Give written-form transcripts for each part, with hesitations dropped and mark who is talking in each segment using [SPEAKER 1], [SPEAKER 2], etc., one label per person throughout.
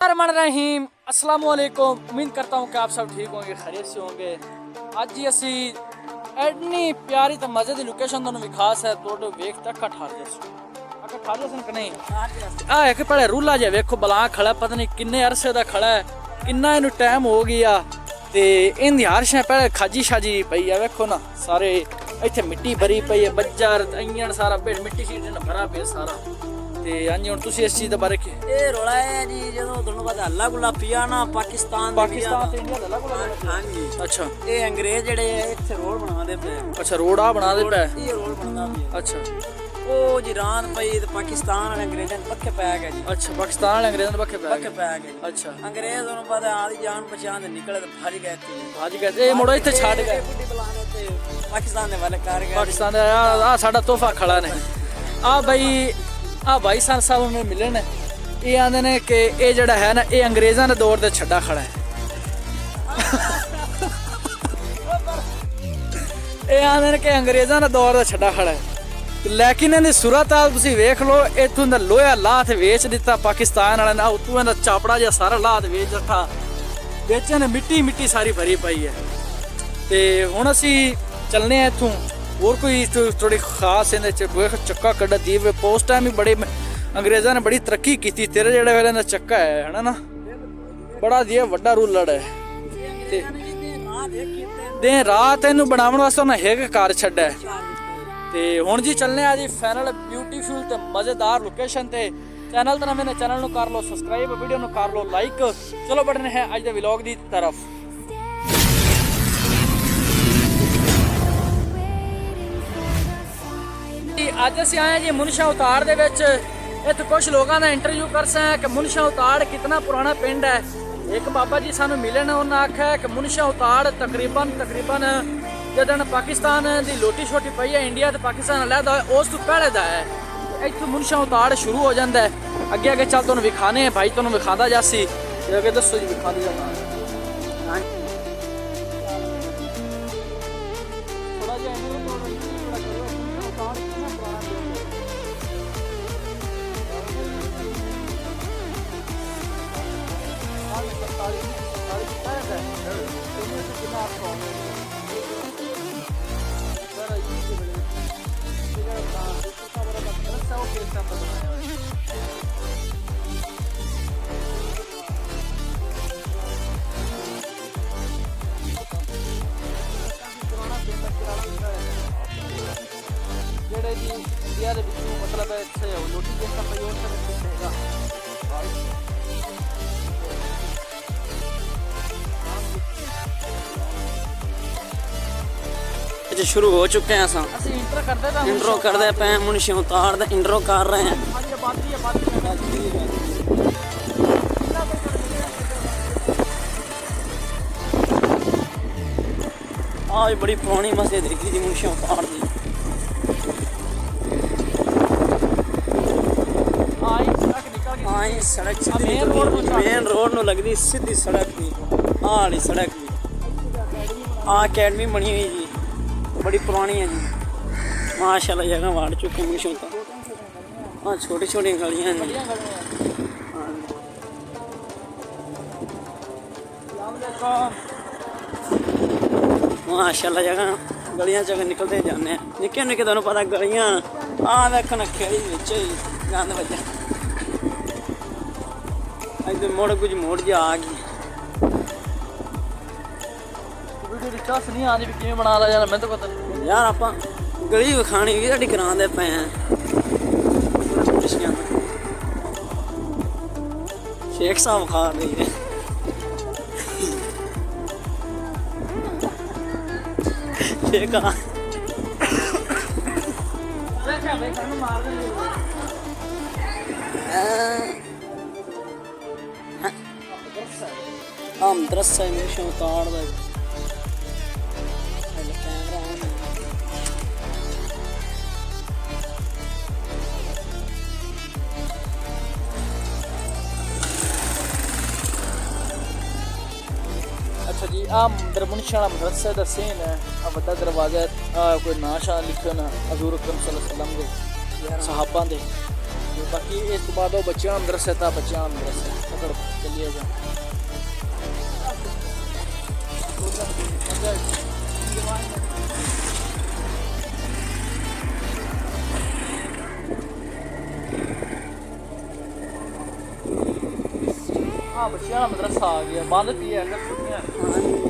[SPEAKER 1] रहीम अस्सलाम वालेकुम। उम्मीद करता हूँ कि आप सब ठीक होंगे, खैरियत से होंगे। ਅੱਜ ਹੀ ਅਸੀਂ ਐਨੀ ਪਿਆਰੀ ਤੇ ਮਜ਼ੇ ਦੀ ਲੋਕੇਸ਼ਨ ਤੁਹਾਨੂੰ ਵਿਖਾਸ ਹੈ ਤੁਹਾਡੇ ਵੇਖ ਤੱਕ ਠਾਰ ਜਸਨ ਕਿ ਨਹੀਂ ਆ ਇੱਕ ਪੜੇ ਰੂਲਾ ਜਿਹਾ ਵੇਖੋ ਬਲਾ ਖੜਾ ਪਤਾ ਨਹੀਂ ਕਿੰਨੇ ਅਰਸੇ ਦਾ ਖੜਾ ਹੈ, ਕਿੰਨਾ ਇਹਨੂੰ ਟਾਈਮ ਹੋ ਗਿਆ ਤੇ ਇਹਦੀ ਹਰ ਸ਼ੈ ਪਹਿਲੇ ਖਾਜੀ ਸ਼ਾਜੀ ਪਈ ਆ। ਵੇਖੋ ਨਾ ਸਾਰੇ ਇੱਥੇ ਮਿੱਟੀ ਭਰੀ ਪਈ ਹੈ, ਬੱਜਰ ਇੰਜਣ ਸਾਰਾ ਮਿੱਟੀ ਸ਼ੀਟ ਨਾਲ ਭਰਾ ਪਿਆ ਸਾਰਾ। ਤੇ ਹਾਂਜੀ ਹੁਣ ਤੁਸੀਂ ਇਸ ਚੀਜ਼ ਦੇ ਬਾਰੇ ਕੀ
[SPEAKER 2] ਇਹ ਰੋਲਾ ਹੈ ਜੀ ਜਦੋਂ ਤੁਹਾਨੂੰ ਪਤਾ ਹੱਲਾ ਗੁੱਲਾ ਪਿਆ ਨਾ ਪਾਕਿਸਤਾਨ
[SPEAKER 1] ਤੇ ਇੰਡੀਆ ਦਾ ਹੱਲਾ ਗੁੱਲਾ।
[SPEAKER 2] ਹਾਂਜੀ
[SPEAKER 1] ਅੱਛਾ
[SPEAKER 2] ਇਹ ਅੰਗਰੇਜ਼ ਜਿਹੜੇ ਇੱਥੇ ਰੋਡ ਬਣਾਉਂਦੇ ਪਏ।
[SPEAKER 1] ਅੱਛਾ ਰੋਡ ਆ ਬਣਾ ਦੇ ਪਏ।
[SPEAKER 2] ਇਹ ਰੋਡ ਬਣਦਾ ਪਿਆ।
[SPEAKER 1] ਅੱਛਾ
[SPEAKER 2] ਉਹ ਜੀ ਰਾਨ ਪਈ ਤੇ ਪਾਕਿਸਤਾਨ ਵਾਲੇ ਅੰਗਰੇਜ਼ਾਂ ਦੇ ਪੱਕੇ ਪੈ ਗਏ ਜੀ।
[SPEAKER 1] ਅੱਛਾ ਪਾਕਿਸਤਾਨ ਵਾਲੇ ਅੰਗਰੇਜ਼ਾਂ ਦੇ ਪੱਕੇ ਪੈ
[SPEAKER 2] ਗਏ।
[SPEAKER 1] ਅੱਛਾ
[SPEAKER 2] ਅੰਗਰੇਜ਼ ਤੁਹਾਨੂੰ ਪਤਾ ਆਦੀ ਜਾਨ ਪਛਾਣ ਦੇ ਨਿਕਲੇ ਤੇ ਭੱਜ ਗਏ ਤੇ
[SPEAKER 1] ਭੱਜ ਗਏ ਇਹ ਮੁੰਡਾ ਇੱਥੇ ਛੱਡ ਗਏ
[SPEAKER 2] ਬੁੱਢੀ ਬੁਲਾਣੇ ਤੇ ਪਾਕਿਸਤਾਨ ਦੇ ਵਾਲੇ ਕਰ ਗਏ।
[SPEAKER 1] ਪਾਕਿਸਤਾਨ ਦਾ ਆ ਸਾਡਾ ਤੋਹਫਾ ਖੜਾ ਨੇ ਆ ਬਈ ਆ ਭਾਈ ਸਾਹਿਬ ਨੂੰ ਮਿਲੇ ਨੇ। ਇਹ ਆਂਦੇ ਨੇ ਕਿ ਇਹ ਜਿਹੜਾ ਹੈ ਨਾ ਇਹ ਅੰਗਰੇਜ਼ਾਂ ਦੇ ਦੌਰ ਦੇ ਛੱਡਾ ਖੜਾ ਹੈ। ਇਹ ਆਂਦੇ ਨੇ ਕਿ ਅੰਗਰੇਜ਼ਾਂ ਦੇ ਦੌਰ ਦਾ ਛੱਡਾ ਖੜਾ ਹੈ, ਲੇਕਿਨ ਇਹਦੀ ਸੂਰਤ ਹਾਲ ਤੁਸੀਂ ਵੇਖ ਲਓ। ਇੱਥੋਂ ਦਾ ਲੋਹਾ ਲਾਹ ਤੇ ਵੇਚ ਦਿੱਤਾ ਪਾਕਿਸਤਾਨ ਵਾਲਿਆਂ ਨੇ। ਉੱਤੋਂ ਇਹਦਾ ਚਾਪੜਾ ਜਿਹਾ ਸਾਰਾ ਲਾਹ ਤੇ ਵੇਚ ਦਿੱਤਾ, ਵਿੱਚ ਨੇ ਮਿੱਟੀ ਸਾਰੀ ਭਰੀ ਪਈ ਹੈ। ਤੇ ਹੁਣ ਅਸੀਂ ਚੱਲਨੇ ਆ ਇੱਥੋਂ। ਹੋਰ ਕੋਈ ਥੋੜੀ ਖਾਸ ਇਹਦੇ ਚ ਚੱਕਾ ਕੱਢ ਦੀ ਪੋਸਟ ਟਾਈਮ ਵੀ ਬੜੇ ਅੰਗਰੇਜ਼ਾਂ ਨੇ ਬੜੀ ਤਰੱਕੀ ਕੀਤੀ। ਤੇਰੇ ਜਿਹੜੇ ਵੇਲੇ ਦਾ ਚੱਕਾ ਹੈ ਹਨਾ ਨਾ ਬੜਾ ਜੀ ਵੱਡਾ ਰੂਲਰ ਹੈ ਤੇ ਦਿਨ ਰਾਤ ਇਹਨੂੰ ਬਣਾਉਣ ਵਾਸਤੇ ਉਹਨਾਂ ਇੱਕ ਕਾਰ ਛੱਡਿਆ। ਤੇ ਹੁਣ ਜੀ ਚੱਲਨੇ ਆ ਜੀ ਫਾਈਨਲ ਬਿਊਟੀਫੁਲ ਤੇ ਮਜ਼ੇਦਾਰ ਲੋਕੇਸ਼ਨ ਤੇ। ਚੈਨਲ ਤੇ ਨਵੇਂ ਨੇ ਚੈਨਲ ਨੂੰ ਕਰ ਲਓ ਸਬਸਕ੍ਰਾਈਬ, ਵੀਡੀਓ ਨੂੰ ਕਰ ਲਓ ਲਾਈਕ। ਚਲੋ बढ़ने हैं ਅੱਜ ਦੇ ਵਲੌਗ ਦੀ ਤਰਫ। ਅੱਜ ਅਸੀਂ ਆਏ ਜੀ ਮੁਨਸ਼ਾ ਉਤਾੜ ਦੇ ਵਿੱਚ। ਇੱਥੇ ਕੁਝ ਲੋਕਾਂ ਦਾ ਇੰਟਰਵਿਊ ਕਰਸਾਂ ਕਿ ਮੁਨਸ਼ਾ ਉਤਾੜ ਕਿੰਨਾ ਪੁਰਾਣਾ ਪਿੰਡ ਹੈ। ਇੱਕ ਬਾਬਾ ਜੀ ਸਾਨੂੰ ਮਿਲੇ ਨੇ, ਉਹਨਾਂ ਆਖਿਆ ਕਿ ਮੁਨਸ਼ਾ ਉਤਾੜ ਤਕਰੀਬਨ ਜਦੋਂ ਪਾਕਿਸਤਾਨ ਦੀ ਲੋਟੀ ਛੋਟੀ ਪਈ ਹੈ, ਇੰਡੀਆ ਤੇ ਪਾਕਿਸਤਾਨ ਅਲੱਗਾ ਹੋਇਆ ਉਸ ਤੋਂ ਪਹਿਲੇ ਦਾ ਹੈ। ਇੱਥੋਂ ਮੁਨਸ਼ਾ ਉਤਾੜ ਸ਼ੁਰੂ ਹੋ ਜਾਂਦਾ ਹੈ। ਅੱਗੇ ਚੱਲ ਤੁਹਾਨੂੰ ਵਿਖਾਣੇ ਭਾਈ, ਤੁਹਾਨੂੰ ਵਿਖਾਉਂਦਾ ਜਾਸੀ ਤੇ ਅੱਗੇ ਦੱਸੋ ਜੀ ਵਿਖਾਉਂਦੇ ਜਾਣਾ। ਥੋੜਾ ਜਿਹਾ ਜਿਹੜੇ ਜੀ ਇੰਡੀਆ ਦੇ ਵਿੱਚੋਂ ਮਤਲਬ ਇੱਥੇ ਲੋਟੀ ਜਿਸ ਦਾ ਪ੍ਰਯੋਗ ਕਰਦੇ ਹੈਗਾ।
[SPEAKER 2] अच्छा शुरू हो चुके हैं असां।
[SPEAKER 1] ਅਸੀਂ
[SPEAKER 2] इंट्रो करते पे मुनशी उतार दा इंट्रो कर रहे हैं। आज बड़ी पुरानी मस्जिद देखी जी मुनशी उतार दी। सड़क मेन रोड नु लगदी सीधी सड़क दी आली सड़क दी। अकेडमी बनी हुई जी, बड़ी पुरानी है जी माशाल्लाह। जगह वाड़ चुके मुनशी उतार। हाँ छोटी छोटी गलियां हैं माशाल्लाह। जगह गलियां च निकलते जाने निक्के निक्के तुहानू पता गलियां आ देखो ना खेड़ी विच गंद वज्जा। इधर मोड़ कुछ मोड़ जा आ गई।
[SPEAKER 1] ਵੀਡੀਓ ਦੀ ਚਾਸ ਨਹੀਂ ਆਉਂਦੀ ਵੀ ਕਿਵੇਂ ਬਣਾ ਲਾ ਯਾਰ, ਮੈਨੂੰ ਤਾਂ ਪਤਾ ਨਹੀਂ
[SPEAKER 2] ਯਾਰ। ਆਪਾਂ ਗਲੀ ਵਿਖਾਣੀ ਵੀ ਸਾਡੀ ਕਰਾਉਂਦੇ ਪਏ ਆ। ਸ਼ੇਖ ਸਾਹਿਬ ਖਾ ਰਹੀ ਹੈ। ਸ਼ੇਖ ਆ
[SPEAKER 1] ਦੇਖਿਆ ਵੇ ਸਾਨੂੰ ਮਾਰ ਦੇ
[SPEAKER 2] हम दरअसल मुनशी उतार दा कैमरा ऑन है।
[SPEAKER 1] अच्छा जी आ मुनशा मदरसे का सीन है। आ बड़ा दरवाजा कोई ना शान लिखे ना हजूर अकरम सल्लल्लाहु अलैहि वसल्लम के सहाबा दे ਬਾਕੀ ਇਸ ਤੋਂ ਬਾਅਦ ਉਹ ਬੱਚਿਆਂ ਨੂੰ ਮਦਰਸੇ ਤਾਂ ਬੱਚਿਆਂ ਨੂੰ ਮਦਰਸੇ ਪਕੜ ਚੱਲੀਏ ਜਾ हाँ बच्चियां मदरसा आ गया बंद की है अगर छुट्टियां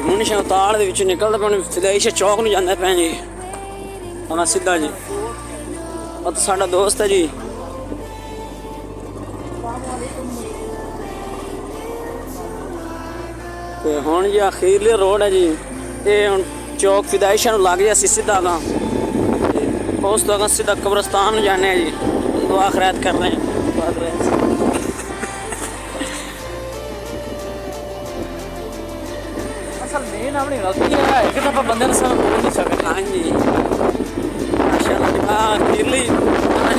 [SPEAKER 2] ਹੁਣ ਸ਼ੌਤਾਲ ਦੇ ਵਿੱਚ ਨਿਕਲਦਾ ਪਿਆ ਫਿਦਾਈਸ਼ਾ ਚੌਕ ਨੂੰ ਜਾਂਦਾ ਪਿਆ ਜੀ ਆਹ ਸਿੱਧਾ ਜੀ ਉਹ ਤਾਂ ਸਾਡਾ ਦੋਸਤ ਹੈ ਜੀ ਤੇ ਹੁਣ ਜੀ ਅਖੀਰਲੀ ਰੋਡ ਹੈ ਜੀ ਇਹ ਹੁਣ ਚੌਕ ਫਿਦਾਈਸ਼ਾ ਨੂੰ ਲੱਗ ਗਿਆ ਸੀ ਸਿੱਧਾ ਗਾ ਉਸ ਤੋਂ ਅਗਾਂਹ ਸਿੱਧਾ ਕਬਰਸਤਾਨ ਨੂੰ ਜਾਣੇ ਆ ਜੀ ਦੁਆ ਖੈਰਾਤ ਕਰ ਰਹੇ ਹਾਂ
[SPEAKER 1] असल मेन अपनी गलती है कि तो बंदे ने सब बोल नहीं सकते
[SPEAKER 2] हाँ जी माशाल्लाह अखीरली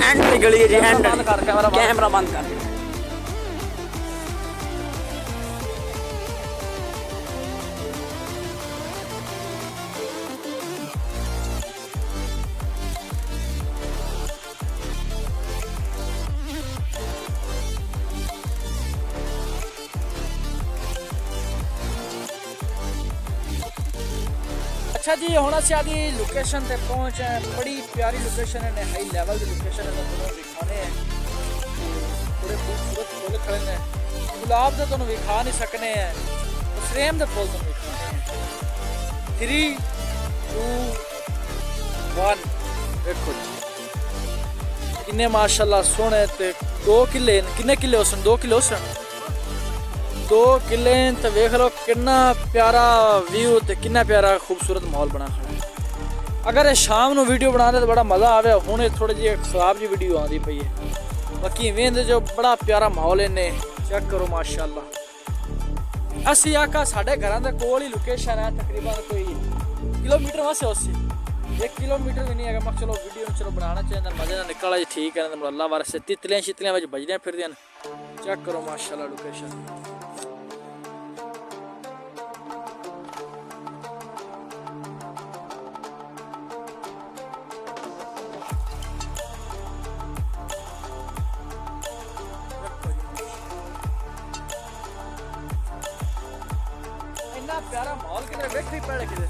[SPEAKER 2] एंड की गली है जी एंड
[SPEAKER 1] बंद कर
[SPEAKER 2] कैमरा बंद कर
[SPEAKER 1] अच्छा जी ਹੁਣ ਅਸੀਂ ਆਦੀ ਲੋਕੇਸ਼ਨ ਤੇ ਪਹੁੰਚੇ ਹਾਂ ਬੜੀ ਪਿਆਰੀ ਲੋਕੇਸ਼ਨ ਹੈ ਹਾਈ ਲੈਵਲ ਦੀ ਲੋਕੇਸ਼ਨ ਹੈ ਤੁਹਾਨੂੰ ਦਿਖਾਣੇ ਹੈ ਬੜੇ ਖੂਬਸੂਰਤ ਫੁੱਲ ਖੜੇ ਨੇ ਗੁਲਾਬ ਦੇ ਤੁਹਾਨੂੰ ਵਿਖਾ ਨਹੀਂ ਸਕਨੇ ਹੈ ਫਰੇਮ ਦੇ ਫੁੱਲ ਤੁਹਾਨੂੰ ਵਿਖਾਣੇ ਹੈ 3 2 1 ਦੇਖੋ ਜੀ ਕਿੰਨੇ ਮਾਸ਼ਾਅੱਲਾ ਸੋਹਣੇ ਤੇ 2 ਕਿੱਲੇ ਕਿੰਨੇ ਕਿੱਲੇ ਹੋਸਨ 2 ਕਿੱਲੇ ਹੋਸਨ 2 किले तो वेख लो कितना प्यारा व्यू ते कितना प्यारा खूबसूरत माहौल बना खड़ा है अगर शाम ਨੂੰ ਵੀਡੀਓ ਬਣਾਉਂਦੇ ਤਾਂ ਬੜਾ ਮਜ਼ਾ ਆਵੇ ਹੁਣ ਥੋੜੀ ਜਿਹੀ ਖਰਾਬ ਜੀ ਵੀਡੀਓ ਆਉਂਦੀ ਪਈ ਹੈ ਬਾਕੀ ਵੇਂਦੇ ਜੋ ਬੜਾ ਪਿਆਰਾ ਮਾਹੌਲ ਇਹਨੇ ਚੈੱਕ ਕਰੋ ਮਾਸ਼ਾਅੱਲਾ ਅਸੀਂ ਆਕਾ ਸਾਡੇ ਘਰਾਂ ਦੇ ਕੋਲ ਹੀ ਲੋਕੇਸ਼ਨ ਹੈ ਤਕਰੀਬਨ ਕੋਈ ਕਿਲੋਮੀਟਰ ਵਾਸੇ ਉਸੇ 1 ਕਿਲੋਮੀਟਰ ਵੀ ਨਹੀਂ ਹੈਗਾ ਮੈਂ ਚਲੋ ਵੀਡੀਓ ਨੂੰ ਚਲੋ ਬਣਾਉਣਾ ਚਾਹੀਦਾ ਮਜ਼ੇ ਨਾਲ ਨਿਕਲਣਾ ਜੀ ਠੀਕ ਹੈ ਨਾ ਅੱਲਾ ਵਾਰਸੇ ਤਿਤਲੀਆਂ ਛਿਤਲੀਆਂ ਵਿੱਚ ਵੱਜਦੀਆਂ ਫਿਰਦੀਆਂ ਚੈੱਕ ਕਰੋ ਮਾਸ਼ਾਅੱਲਾ ਲੋਕੇਸ਼ਨ प्यारा माहौल किधर वेख नहीं पड़े किधर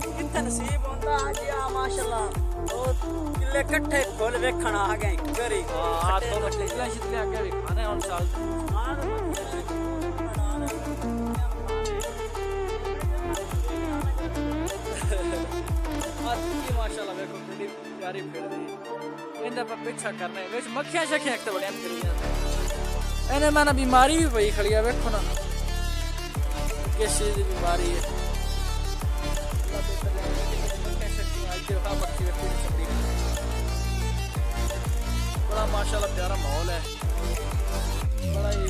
[SPEAKER 2] कितना नसीब होता आज या माशाल्लाह ओ किले इकट्ठे फुल वेखण आ गए घरी
[SPEAKER 1] हां तो मछलियां शितलियां आके भी खाने और साल माशाल्लाह देखो बड़ी प्यारी फिर दी इंदा पर पीछा करने विच मक्खियां शखियां एक तो बड़ियां फिरियां ਇਹਨੇ ਮੈਂ ਨਾ ਬਿਮਾਰੀ ਵੀ ਪਈ ਖੜੀ ਆ ਵੇਖੋ ਨਾ ਕਿਸ ਚੀਜ਼ ਦੀ ਬਿਮਾਰੀ ਹੈ ਬੜਾ ਮਾਸ਼ਾਅੱਲਾ ਪਿਆਰਾ ਮਾਹੌਲ ਹੈ ਬੜਾ ਹੀ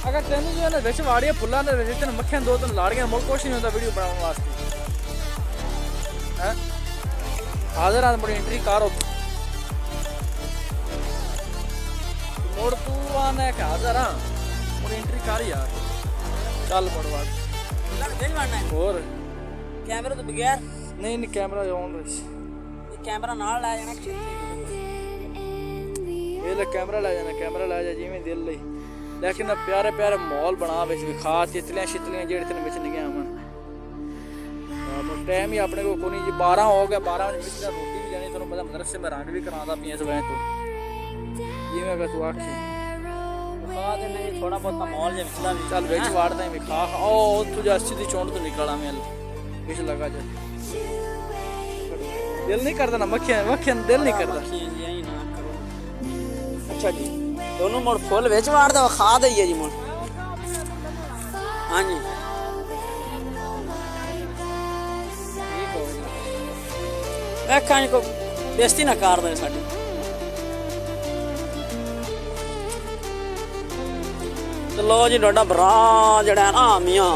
[SPEAKER 1] ਅਗਰ ਤੈਨੂੰ ਜੋ ਨਾ ਵਿੱਚ ਵਾੜੀਆਂ ਫੁੱਲਾਂ ਦੇ ਵਿੱਚ ਤੈਨੂੰ ਮੱਖੀਆਂ ਦੋ ਤਿੰਨ ਲਾੜੀਆਂ ਮੁੜ ਕੁਛ ਨਹੀਂ ਹੁੰਦਾ ਵੀਡੀਓ ਬਣਾਉਣ ਵਾਸਤੇ ਹੈ ਹਾਜ਼ਰ ਆ ਬੜੀ ਐਂਟਰੀ ਕਾਰ ਉੱਥੇ मोड़ तू आना है कहा जरा मोड़ एंट्री कर यार चल मोड़ और
[SPEAKER 2] कैमरा तो बगैर
[SPEAKER 1] नहीं कैमरा ऑन
[SPEAKER 2] ये कैमरा नाल ला जाना
[SPEAKER 1] ये ले कैमरा ला जा जिवें दिल लई लेकिन प्यारे प्यारे माहौल बना विच विखा तितलियां शितलियां जेड़े तेन विच नहीं आवन टाइम ही अपने को कोनी जी 12 हो गया 12 बजे विच रोटी भी लेनी तैनूं पता मदरसे में रंग भी करांदा पिया इस वजह तो जिवें अगर तू आखी
[SPEAKER 2] विखा दे नहीं थोड़ा बहुत माहौल जे विचला भी
[SPEAKER 1] चल विच वाड़दा ही विखा ओ तू जा सीधी चोंड तो निकल आवें किस लगा जा दिल नहीं करदा ना मक्खियां दिल नहीं करदा
[SPEAKER 2] यही ना करो अच्छा जी दोनों मोड़ फुल विच वाड़ दे खा दईए जी मोड़ हां जी ठीक हो गया वेखां को बेइज्जती ना कर दे साडी तो लो जी डोडा भरा जड़ा ना मियाँ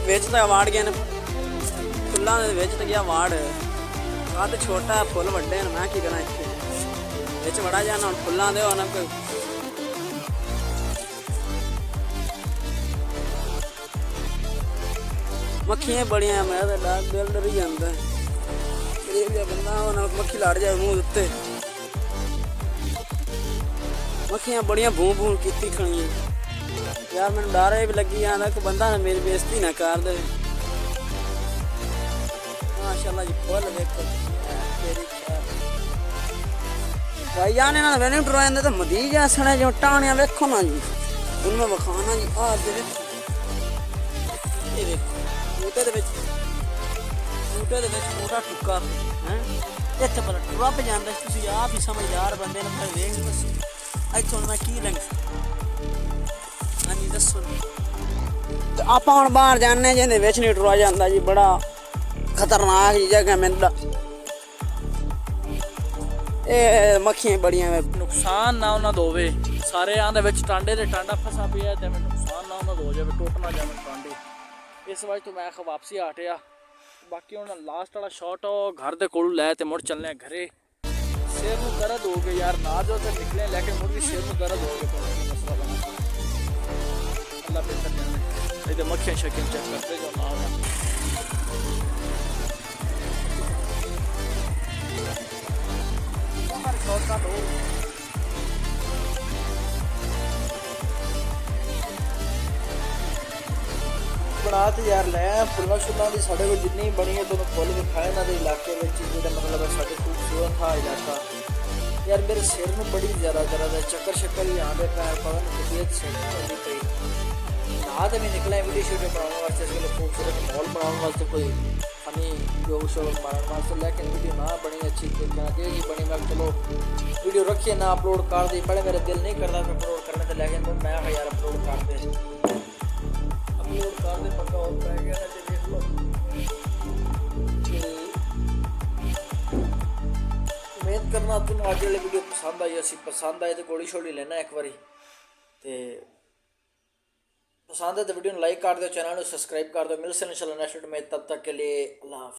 [SPEAKER 2] विच तो वाड़ गए फुलों के विच तो गया वाड़ कद छोटा फुल वड्डे मैं की करा इत्थे ਵਿੱਚ ਵੜਾ ਜਾਣਾ ਹੁਣ ਫੁੱਲਾਂ ਦੇ ਹੁਣ ਕੋਈ ਮੱਖੀਆਂ ਬੜੀਆਂ ਮੈਂ ਤਾਂ ਦਿਲ ਡਰ ਹੀ ਜਾਂਦਾ ਇਹ ਜਿਹਾ ਬੰਦਾ ਹੁਣ ਮੱਖੀ ਲੜ ਜਾਵੇ ਮੂੰਹ ਉੱਤੇ ਮੱਖੀਆਂ ਬੜੀਆਂ ਭੂੰ ਭੂੰ ਕੀਤੀ ਖਣੀਆਂ ਯਾਰ ਮੈਨੂੰ ਡਰ ਇਹ ਵੀ ਲੱਗੀ ਜਾਂਦਾ ਕਿ ਬੰਦਾ ਨਾ ਮੇਰੀ ਬੇਇੱਜ਼ਤੀ ਨਾ ਕਰ ਦੇ ਮਾਸ਼ਾਅੱਲਾ ਜੀ ਫੁੱਲ ਵੇਖੋ ਤੇਰੀ ਖੈਰ ਭਾਈ ਜਾਨ ਇਹਨਾਂ ਨੇ ਮੈਨੂੰ ਡਰਾਉਂਦੇ ਤਾਂ ਮਦੀ ਜਾ ਸਣੇ ਜੋ ਟਾਣੀਆਂ ਵੇਖੋ ਨਾ ਜੀ ਹੁਣ ਮੈਂ ਵਿਖਾਣਾ ਜੀ ਆਹ ਦੇ ਇਹ ਵੇਖੋ ਬੂਟੇ ਦੇ ਵਿੱਚ ਮੋਟਾ ਟੁੱਕਾ ਹੈ ਇੱਥੇ ਪਰ ਟੁੱਪ ਜਾਂਦਾ ਤੁਸੀਂ ਆਪ ਹੀ ਸਮਝਦਾਰ ਬੰਦੇ ਨੇ ਫਿਰ ਵੇਖ ਬਸ ਇੱਥੋਂ ਮੈਂ ਕੀ ਲੰਘ ਹਾਂਜੀ ਦੱਸੋ ਤੇ ਆਪਾਂ ਹੁਣ ਬਾਹਰ ਜਾਂਦੇ ਜਿਹਦੇ ਵਿੱਚ ਨਹੀਂ ਟੁਰਾ ਜਾਂਦਾ ਜੀ ਬੜਾ ਖਤਰਨਾਕ ਜੀ ਜਗ੍ਹਾ ਮੈਨੂੰ ਇਹ ਮੱਖੀਆਂ ਬੜੀਆਂ
[SPEAKER 1] ਨੁਕਸਾਨ ਨਾ ਉਹਨਾਂ ਦਾ ਹੋਵੇ ਸਾਰੇ ਆਂ ਦੇ ਵਿੱਚ ਟਾਂਡੇ ਤੇ ਟਾਂਡਾ ਫਸਾ ਪਿਆ ਤੇ ਮੈਂ ਨੁਕਸਾਨ ਨਾ ਉਹਨਾਂ ਦਾ ਹੋ ਜਾਵੇ ਟੁੱਟ ਨਾ ਜਾਵੇ ਟਾਂਡੇ ਇਸ ਵਜ੍ਹਾ ਤੋਂ ਮੈਂ ਵਾਪਸੀ ਹਟਿਆ ਬਾਕੀ ਹੁਣ ਲਾਸਟ ਵਾਲਾ ਸ਼ਾਟ ਉਹ ਘਰ ਦੇ ਕੋਲ ਲੈ ਤੇ ਮੁੜ ਚੱਲਨੇ ਘਰੇ ਸਿਰ ਨੂੰ ਦਰਦ ਹੋ ਗਿਆ ਯਾਰ ਨਾ ਜੋ ਤੇ ਨਿਕਲੇ ਲੈ ਕੇ ਮੁੜ ਵੀ ਸਿਰ ਨੂੰ ਦਰਦ ਹੋ ਗਿਆ ਮਸਲਾ ਬਣਾ ਅੱਲਾ ਬਿਹਤਰ ਜਾਣੇ ਇਹਦੇ ਮੱਖੀਆਂ ਸ਼ੱਕੀਆਂ ਚੈੱਕ ਕਰਦੇ ਜੋ ਨਾ ਹੋਣਾ हमारे शॉट का हो ਬਣਾ ਤੇ ਯਾਰ ਲੈ ਫੁੱਲਾਂ ਸ਼ੁੱਲਾਂ ਦੀ ਸਾਡੇ ਕੋਲ ਜਿੰਨੀ ਬਣੀ ਹੈ ਤੁਹਾਨੂੰ ਫੁੱਲ ਵਿਖਾਏ ਇਹਨਾਂ ਦੇ ਇਲਾਕੇ ਵਿੱਚ ਜਿਹੜਾ ਮਤਲਬ ਹੈ ਸਾਡੇ ਖੂਬਸੂਰਤ ਥਾ ਇਲਾਕਾ ਯਾਰ ਮੇਰੇ ਸਿਰ ਨੂੰ ਬੜੀ ਜ਼ਿਆਦਾ ਦਰਦ ਹੈ ਚੱਕਰ ਸ਼ੱਕਰ ਹੀ ਆਉਂਦੇ ਪੈ ਪਤਾ ਨਹੀਂ ਤਬੀਅਤ ਸਹੀ ਨਹੀਂ ਪਈ ਨਾ ਤੇ ਮੈਂ ਨਿਕਲਿਆ ਵੀਡੀਓ ਸ਼ੂਟ ਬਣਾਉਣ ਵਾਸਤੇ ਇਸ ਵੇਲੇ ਖੂਬਸੂਰਤ ਮਾਹੌਲ ਬਣਾਉਣ ਵਾਸਤੇ ਕੋਈ ਫਨੀ ਜੋਗ ਸ਼ੋਗ ਮਾਰਨ ਵਾਸਤੇ ਲੇਕਿਨ ਵੀਡੀਓ ਨਾ ਬਣੀ ਅੱਛੀ ਦੇਖਣਾ ਜਿਹੀ ਬਣੀ ਮੈਂ ਚਲੋ ਵੀਡੀਓ ਰੱਖੀਏ ਨਾ ਅਪਲੋਡ ਕਰ ਦੇ ਪੜੇ ਮੇਰਾ ਦਿਲ ਨਹੀਂ ਕਰਦਾ ਕਿ ਅਪਲੋਡ ਕਰਨੇ ਤੇ ਲੇਕਿਨ ਮੈਂ ਕਿਹਾ ਯਾਰ ਅਪਲੋਡ ਕਰ ਦੇ ਪੱਕਾ ਹੋ ਪੈ ਗਿਆ ਨਾ ਤੇ ਦੇਖ ਲਓ ਉਮੀਦ ਕਰਨਾ ਤੁਹਾਨੂੰ ਅੱਜ ਵਾਲੀ ਵੀਡੀਓ ਪਸੰਦ ਆਈ ਅਸੀਂ ਪਸੰਦ ਆਏ ਤੇ ਗੋਲੀ ਛੋੜੀ ਲੈਣਾ ਇੱਕ ਵਾਰੀ ਤੇ पसंद है तो वीडियो को लाइक कर दो चैनल को सब्सक्राइब कर दो मिलते हैं इंशाल्लाह नेक्स्ट वीडियो में तब तक के लिए अल्लाह हाफ़िज़।